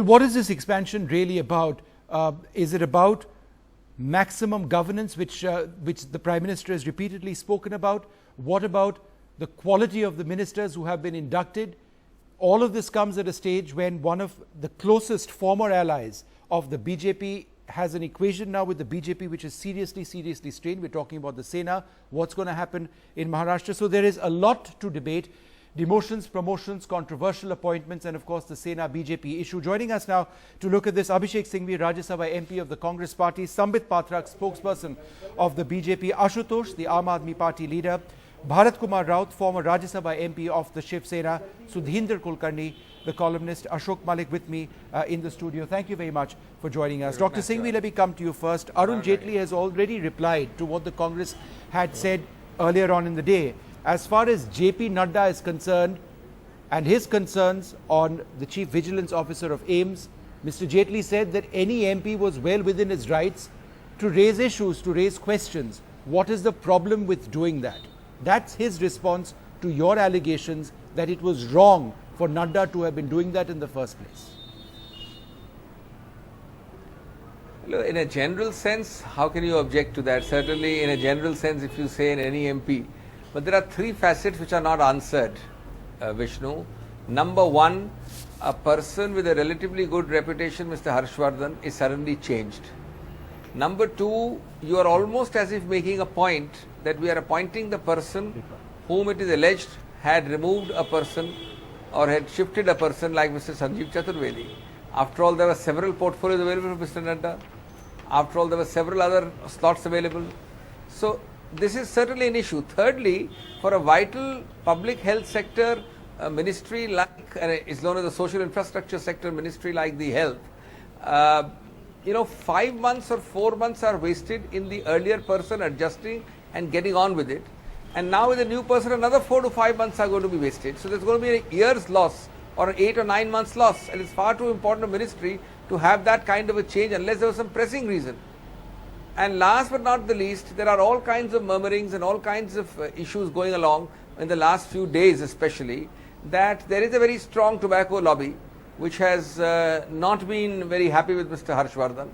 Well, what is this expansion really about? Is it about maximum governance, which the Prime Minister has repeatedly spoken about? What about the quality of the ministers who have been inducted? All of this comes at a stage when one of the closest former allies of the BJP has an equation now with the BJP which is seriously strained. We're talking about the Sena, what's going to happen in Maharashtra. So there is a lot to debate. Demotions, promotions, controversial appointments, and of course the Sena BJP issue. Joining us now to look at this, Abhishek Singhvi, Rajya Sabha MP of the Congress Party, Sambit Patrak, spokesperson of the BJP, Ashutosh, the Aam Aadmi Party leader, Bharat Kumar Raut, former Rajya Sabha MP of the Shiv Sena, Sudhinder Kulkarni, the columnist, Ashok Malik with me in the studio. Thank you very much for joining us. Dr. Singhvi, let me come to you first. Arun Jaitley has already replied to what the Congress had said earlier on in the day. As far as JP Nadda is concerned and his concerns on the Chief Vigilance Officer of AIIMS, Mr. Jaitley said that any MP was well within his rights to raise issues, to raise questions. What is the problem with doing that? That's his response to your allegations that it was wrong for Nadda to have been doing that in the first place. In a general sense, how can you object to that? Certainly in a general sense, if you say in any MP. But there are three facets which are not answered, Vishnu. Number one, a person with a relatively good reputation, Mr. Harshvardhan, is suddenly changed. Number two, you are almost as if making a point that we are appointing the person whom it is alleged had removed a person or had shifted a person like Mr. Sanjeev Chaturvedi. After all, there were several portfolios available for Mr. Nadda. After all, there were several other slots available. So, this is certainly an issue. Thirdly, for a vital public health sector ministry like, is known as the social infrastructure sector ministry like the health, 5 months or 4 months are wasted in the earlier person adjusting and getting on with it. And now with the new person, another 4 to 5 months are going to be wasted. So there's going to be a year's loss or an 8 or 9 months loss. And it's far too important a ministry to have that kind of a change unless there was some pressing reason. And last but not the least, there are all kinds of murmurings and all kinds of issues going along in the last few days especially, that there is a very strong tobacco lobby which has not been very happy with Mr. Harshvardhan,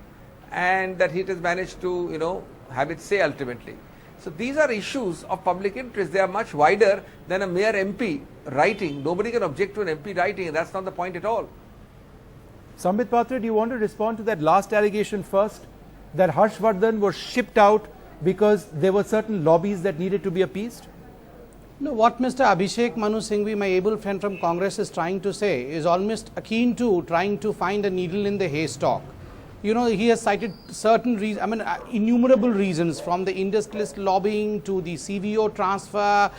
and that it has managed to, have its say ultimately. So these are issues of public interest. They are much wider than a mere MP writing. Nobody can object to an MP writing, and that's not the point at all. Sambit Patra, do you want to respond to that last allegation first? That Harshvardhan was shipped out because there were certain lobbies that needed to be appeased? No, what Mr. Abhishek Manu Singhvi, my able friend from Congress, is trying to say is almost akin to trying to find a needle in the haystack. He has cited certain reasons, innumerable reasons, from the industrialist lobbying to the CVO transfer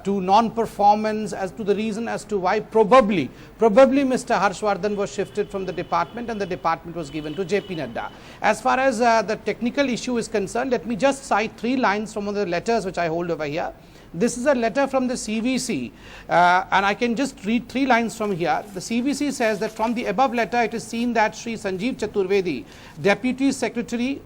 to non-performance, as to the reason as to why probably Mr. Harshvardhan was shifted from the department and the department was given to JP Nadda. As far as the technical issue is concerned, let me just cite 3 lines from one of the letters which I hold over here. This is a letter from the CVC, and I can just read 3 lines from here. The CVC says that from the above letter, it is seen that Sri Sanjeev Chaturvedi, Deputy Secretary,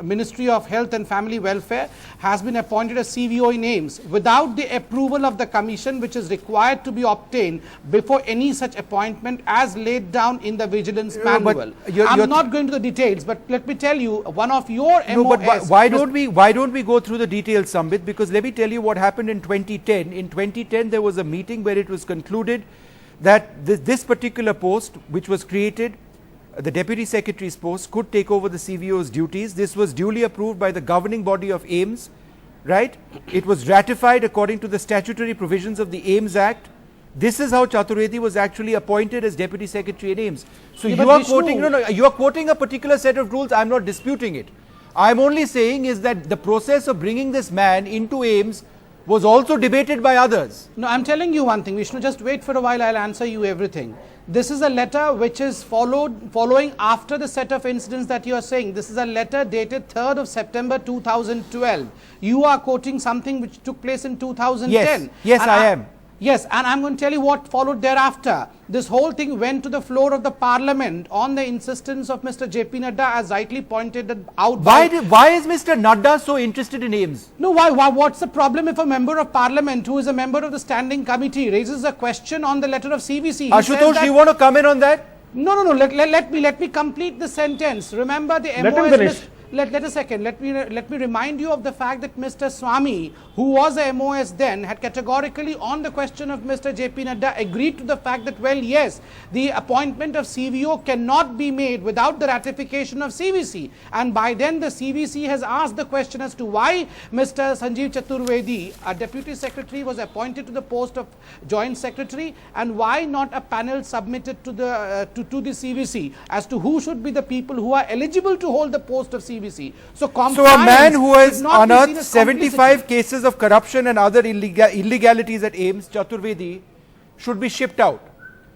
Ministry of Health and Family Welfare, has been appointed as CVO in AIIMS without the approval of the commission which is required to be obtained before any such appointment as laid down in the vigilance manual. I'm not going to the details, but let me tell you, one of your MOS... Why don't we go through the details, Sambit? Because let me tell you what happened in 2010. In 2010, there was a meeting where it was concluded that this particular post, which was created, the Deputy Secretary's post, could take over the CVO's duties. This was duly approved by the governing body of AIIMS, right? It was ratified according to the statutory provisions of the AIIMS Act. This is how Chaturvedi was actually appointed as Deputy Secretary in AIIMS. So you are quoting, you are quoting a particular set of rules. I'm not disputing it. I'm only saying is that the process of bringing this man into AIIMS was also debated by others. No, I'm telling you one thing, Vishnu, just wait for a while, I'll answer you everything. This is a letter which is following after the set of incidents that you are saying. This is a letter dated 3rd of September 2012. You are quoting something which took place in 2010. Yes, I am. Yes, and I'm going to tell you what followed thereafter. This whole thing went to the floor of the parliament on the insistence of Mr. JP Nadda, as rightly pointed out. Why is Mr. Nadda so interested in AIIMS? No, what's the problem if a member of parliament who is a member of the standing committee raises a question on the letter of CVC? Ashutosh, do you want to comment on that? No. Let me complete the sentence. Remember the Let him MOS. finish. Let a second. Let me remind you of the fact that Mr. Swamy, who was a MOS then, had categorically on the question of Mr. JP Nadda agreed to the fact that, well, yes, the appointment of CVO cannot be made without the ratification of CVC. And by then the CVC has asked the question as to why Mr. Sanjeev Chaturvedi, a deputy secretary, was appointed to the post of joint secretary, and why not a panel submitted to the CVC as to who should be the people who are eligible to hold the post of CVC. So a man who has unearthed 75 cases of corruption and other illegalities at AIIMS, Chaturvedi, should be shipped out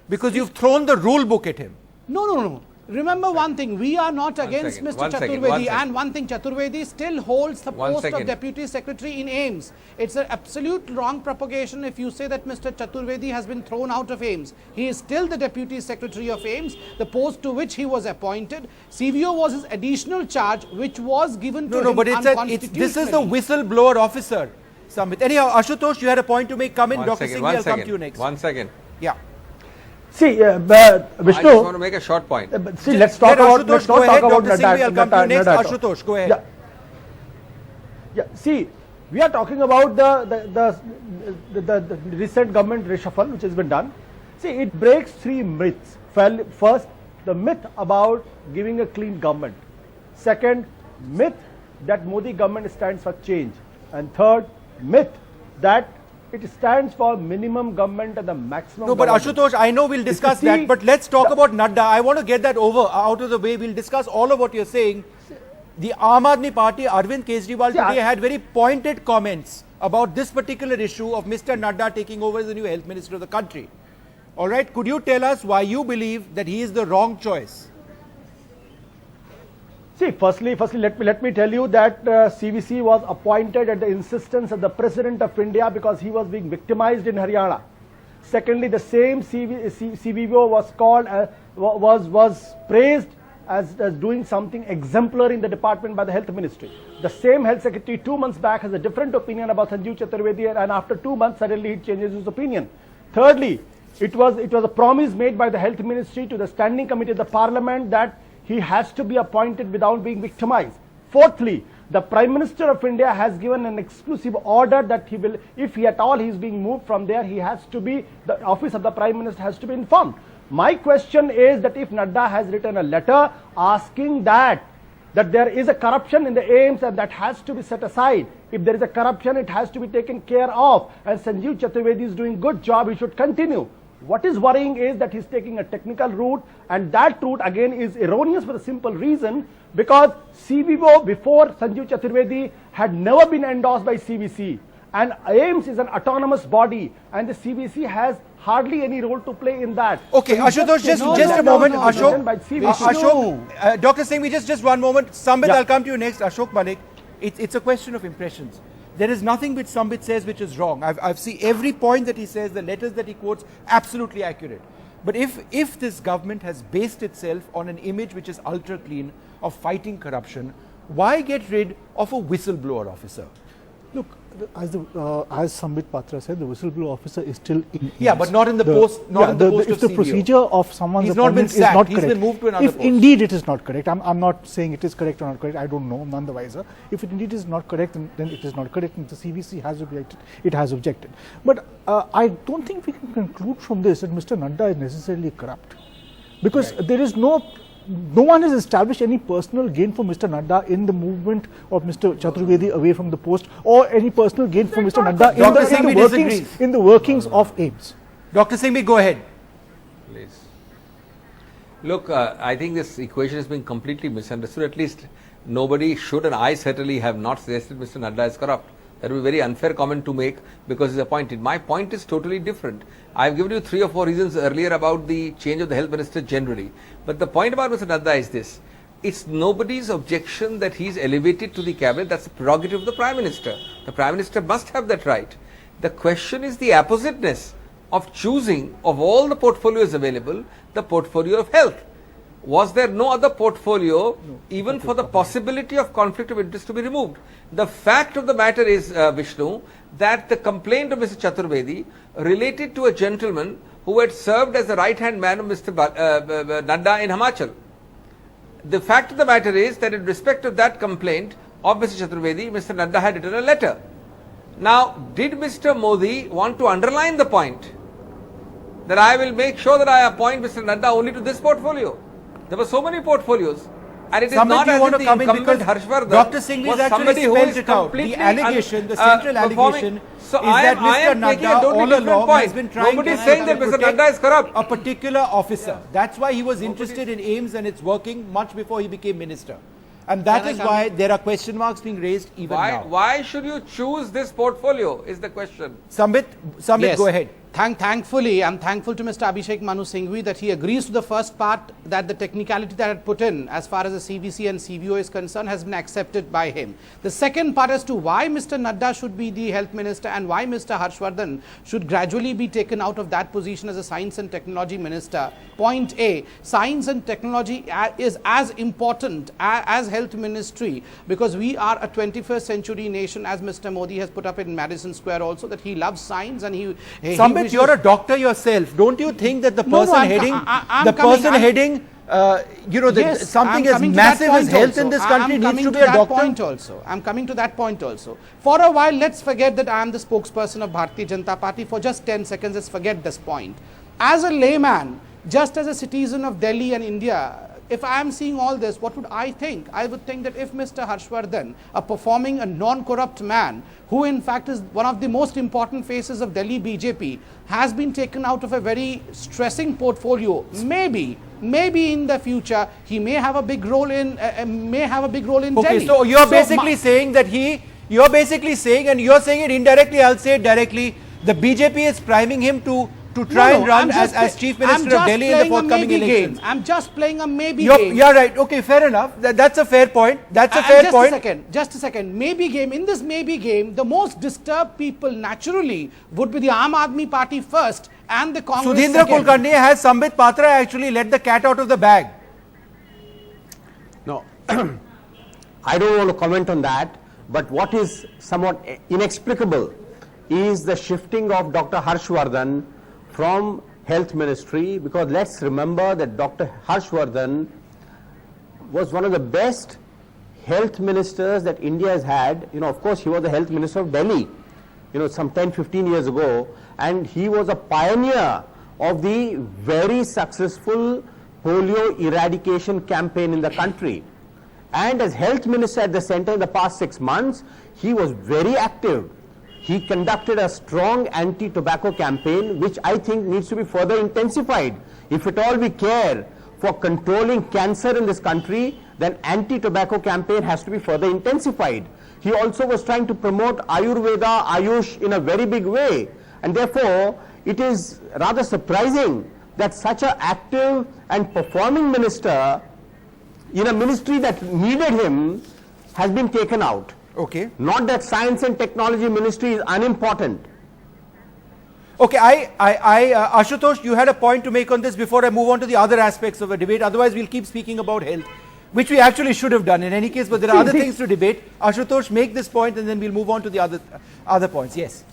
because you've thrown the rule book at him. No. Remember one thing, we are not against Mr. Chaturvedi, and one thing, Chaturvedi still holds the post of Deputy Secretary in AIIMS. It's an absolute wrong propagation if you say that Mr. Chaturvedi has been thrown out of AIIMS. He is still the Deputy Secretary of AIIMS, the post to which he was appointed. CVO was his additional charge, which was given to him unconstitutionally. This is the whistleblower officer, Samit. Anyhow, Ashutosh, you had a point to make. Come in, Dr. Singh, I'll come to you next. 1 second. Yeah. See, Vishnu. I just want to make a short point. See, let's talk about Dr. Singh, I'll come to you next. Nadda. Ashutosh, go ahead. Yeah. See, we are talking about the recent government reshuffle which has been done. See, it breaks 3 myths. First, the myth about giving a clean government. Second, myth that Modi government stands for change. And third, myth that it stands for minimum government and the maximum No, but government. Ashutosh, I know we'll discuss that, but let's talk about Nadda. I want to get that out of the way. We'll discuss all of what you're saying. The Aam Aadmi Party, Arvind Kejriwal today had very pointed comments about this particular issue of Mr. Nadda taking over as the new health minister of the country. All right, could you tell us why you believe that he is the wrong choice? See, firstly, let me tell you that CVC was appointed at the insistence of the President of India because he was being victimized in Haryana. Secondly, the same CVO was called, was praised as doing something exemplary in the department by the Health Ministry. The same Health Secretary 2 months back has a different opinion about Sanjeev Chaturvedi, and after 2 months suddenly he changes his opinion. Thirdly, it was a promise made by the Health Ministry to the Standing Committee of the Parliament that he has to be appointed without being victimized. Fourthly, the Prime Minister of India has given an exclusive order that he will, if he at all he is being moved from there, he has to be, the office of the Prime Minister has to be informed. My question is that if Nadda has written a letter asking that there is a corruption in the AIIMS and that has to be set aside. If there is a corruption, it has to be taken care of. And Sanjeev Chaturvedi is doing good job, he should continue. What is worrying is that he's taking a technical route, and that route again is erroneous for the simple reason because CVO before Sanjeev Chaturvedi had never been endorsed by CVC, and AIIMS is an autonomous body and the CVC has hardly any role to play in that. Okay, So Ashutosh, just a moment. Ashok, Ashok, Dr. Singh, just 1 moment. Sambit, Yeah. I'll come to you next. Ashok Malik, it's a question of impressions. There is nothing which Sambit says which is wrong. I've seen every point that he says, the letters that he quotes, absolutely accurate. But if this government has based itself on an image which is ultra clean of fighting corruption, why get rid of a whistleblower officer? Look, as Sambit Patra said, the whistleblower officer is still in. Yeah, but not in the post. Not in the post if of the CVO. procedure of someone's He's not been appointment is sacked. not He's correct. been moved to another if post. indeed it is not correct, I'm not saying it is correct or not correct. I don't know, none the wiser. If it indeed is not correct, then it is not correct, and the CVC has objected. It has objected. But I don't think we can conclude from this that Mr. Nadda is necessarily corrupt, because there is no one has established any personal gain for Mr. Nadda in the movement of Mr. Chaturvedi away from the post, or any personal gain for Mr. Nadda in the workings of AIIMS. Dr. Singhvi, go ahead. Please. Look, I think this equation has been completely misunderstood. At least nobody should, and I certainly have not suggested Mr. Nadda is corrupt. That would be a very unfair comment to make because he's appointed. My point is totally different. I've given you 3 or 4 reasons earlier about the change of the health minister generally. But the point about Mr. Nadda is this. It's nobody's objection that he's elevated to the cabinet. That's the prerogative of the Prime Minister. The Prime Minister must have that right. The question is the appositeness of choosing of all the portfolios available, the portfolio of health. Was there no other portfolio even for the possibility of conflict of interest to be removed? The fact of the matter is, Vishnu, that the complaint of Mr. Chaturvedi related to a gentleman who had served as the right-hand man of Mr. Nadda in Himachal. The fact of the matter is that in respect of that complaint of Mr. Chaturvedi, Mr. Nadda had written a letter. Now, did Mr. Modi want to underline the point that I will make sure that I appoint Mr. Nadda only to this portfolio? There were so many portfolios. And it is not as if the incumbent Harshvardhan Dr. Singhvi was has somebody actually who spelled is it out. completely The allegation, the central allegation is that Mr. Nadda all along has been trying Nobody to is saying that Mr. protect Nadda is corrupt. a particular officer. That's why he was interested in AIMS and its working much before he became minister. And that is why there are question marks being raised even now. Why should you choose this portfolio is the question. Sambit, Yes. go ahead. Thankfully, I'm thankful to Mr. Abhishek Manu Singhvi that he agrees to the first part, that the technicality that I had put in as far as the CVC and CVO is concerned has been accepted by him. The second part as to why Mr. Nadda should be the health minister and why Mr. Harshvardhan should gradually be taken out of that position as a science and technology minister. Point A, science and technology is as important as health ministry, because we are a 21st century nation, as Mr. Modi has put up in Madison Square also, that he loves science and he Sambit, you're a doctor yourself. Don't you think that the person heading something as massive as health in this country needs to be a doctor? I'm coming to that point also. For a while, let's forget that I am the spokesperson of Bharatiya Janata Party. For just 10 seconds, let's forget this point. As a layman, just as a citizen of Delhi and India, if I am seeing all this, what would I think? I would think that if Mr. Harshvardhan, a non-corrupt man, who in fact is one of the most important faces of Delhi BJP, has been taken out of a very stressing portfolio, maybe in the future he may have a big role in Delhi. Okay, so you're basically saying that you're basically saying, and you're saying it indirectly, I'll say it directly, the BJP is priming him to try and run as Chief Minister of Delhi in the forthcoming elections. I'm just playing a maybe game. You're right. Okay, fair enough. That's a fair point. Just a second. Maybe game. In this maybe game, the most disturbed people naturally would be the Aam Aadmi Party first and the Congress Sudhindra second. Kulkarni has Sambit Patra actually let the cat out of the bag. No, I don't want to comment on that, but what is somewhat inexplicable is the shifting of Dr. Harshvardhan from health ministry, because let's remember that Dr. Harshvardhan was one of the best health ministers that India has had. Of course, he was the health minister of Delhi, some 10-15 years ago, and he was a pioneer of the very successful polio eradication campaign in the country. And as health minister at the center in the past 6 months, he was very active. He conducted a strong anti-tobacco campaign, which I think needs to be further intensified. If at all we care for controlling cancer in this country, then anti-tobacco campaign has to be further intensified. He also was trying to promote Ayurveda, Ayush in a very big way. And therefore, it is rather surprising that such an active and performing minister in a ministry that needed him has been taken out. Okay. Not that science and technology ministry is unimportant. Okay, Ashutosh, you had a point to make on this before I move on to the other aspects of the debate. Otherwise, we'll keep speaking about health, which we actually should have done in any case, but there are other things to debate. Ashutosh, make this point and then we'll move on to the other points. Yes.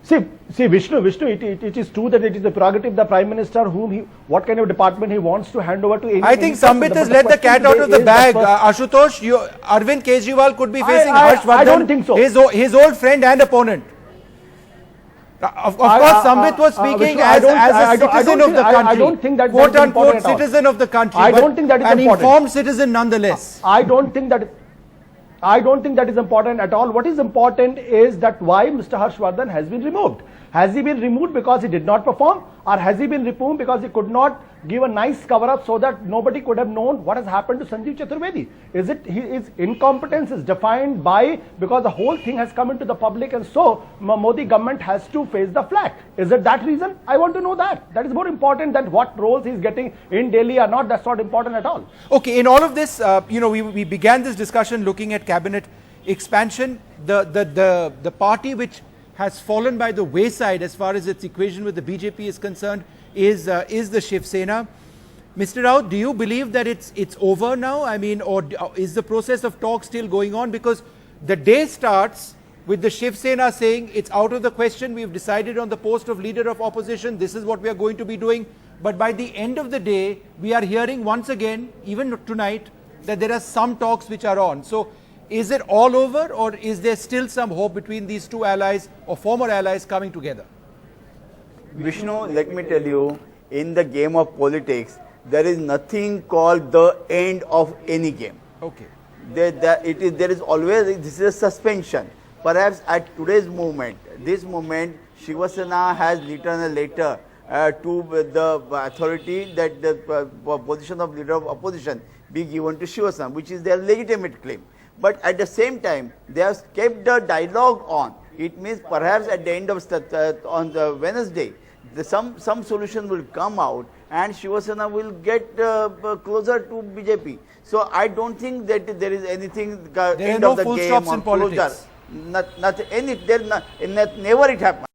See, Vishnu, it is true that it is the prerogative of the Prime Minister what kind of department he wants to hand over to any. I think Sambit has let the cat out of the bag. Ashutosh, Arvind Kejriwal could be facing Harshvardhan. I don't think so. His old friend and opponent. Of course, Sambit was speaking as a citizen of the country. I don't think that quote unquote citizen of the country. I don't think that is important. An informed citizen nonetheless. I don't think that is important at all. What is important is that why Mr. Harshvardhan has been removed. Has he been removed because he did not perform, or has he been removed because he could not give a nice cover up so that nobody could have known what has happened to Sanjeev Chaturvedi? His incompetence is defined by because the whole thing has come into the public, and so Modi government has to face the flag. Is it that reason? I want to know that. That is more important than what roles he is getting in Delhi or not. That's not important at all. Okay, in all of this, we began this discussion looking at cabinet expansion. The party which has fallen by the wayside as far as its equation with the BJP is concerned is the Shiv Sena. Mr. Rao, do you believe that it's over now? I mean, or is the process of talk still going on? Because the day starts with the Shiv Sena saying it's out of the question, we've decided on the post of leader of opposition, this is what we are going to be doing. But by the end of the day, we are hearing once again, even tonight, that there are some talks which are on. So is it all over, or is there still some hope between these two allies or former allies coming together? Vishnu, let me tell you, in the game of politics, there is nothing called the end of any game. Okay. There is always, this is a suspension. Perhaps at today's moment, Shiv Sena has written a letter to the authority that the position of leader of opposition be given to Shiv Sena, which is their legitimate claim. But at the same time, they have kept the dialogue on. It means perhaps at the end of on the Wednesday, some solution will come out and Shiv Sena will get closer to BJP. So I don't think that there is anything There end are no of the full game stops or in politics. closure. Never it happened.